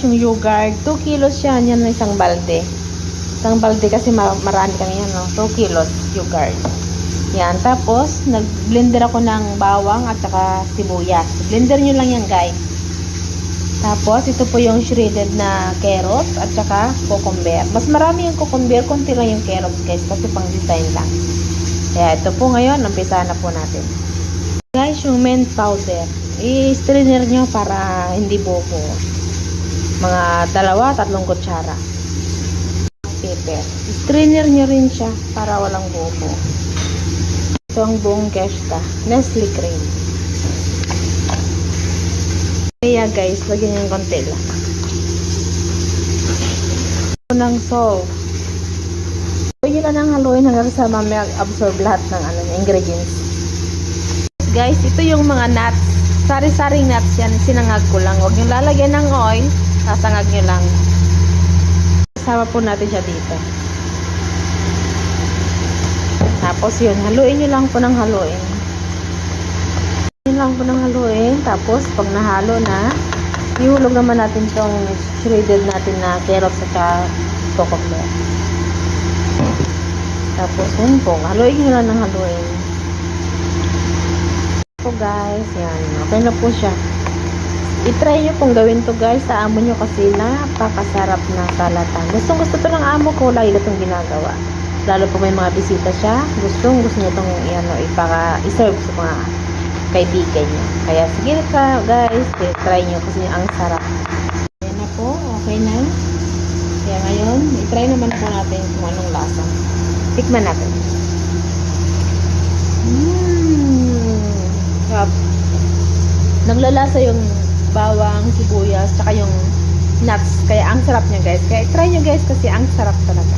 yung yogurt. 2 kilos yan. Yan na isang balde. Isang balde kasi marami kami yan, no? 2 kilos yogurt. Yan. Tapos, nag-blender ako ng bawang at saka sibuyas. Blender nyo lang yan, guys. Tapos, ito po yung shredded na carrots at saka cucumber. Mas marami yung cucumber, konti lang yung carrots, guys, kasi pang design lang. Kaya, ito po ngayon, umpisa na po natin. Guys, yung mint powder. I-strainer nyo para hindi bubo. Mga 2-3 kutsara. Pepper. I-strainer nyo rin siya para walang bubo. Ito ang buong kesta. Nestle cream. Kaya guys, lagyan nyo yung konti lang. Ito ng salt. Pwede lang ang haluin hanggang sa mamaya absorb lahat ng ingredients. Guys, ito yung mga nuts. Sari-saring nuts yan. Sinangag ko lang. Huwag nyo lalagyan ng oil. Sasangag nyo lang. Kasama po natin siya dito. Tapos yun, haluin nyo lang po ng haluin. Haluin lang po ng haluin. Tapos, pag nahalo na, ihulog naman natin tong shredded natin na carrots at cucumber. Tapos, yun po. Haluin nyo lang ng haluin. So guys, yan. Okay na po siya. I-try nyo pong gawin to guys sa amo nyo kasi napakasarap na salatan. Gusto to ng amo ko. Lagi na itong ginagawa. Lalo po may mga bisita siya. Gusto niya itong i-serve sa mga kaibigan niya. Kaya sige ka guys. I-try nyo kasi ang sarap. Yan na po. Okay na. Kaya ngayon, i-try naman po natin kung anong lasa. Tikman natin. Sarap. Naglalasa yung bawang, sibuyas, saka yung nuts. Kaya ang sarap niya guys. Kaya try nyo guys kasi ang sarap talaga.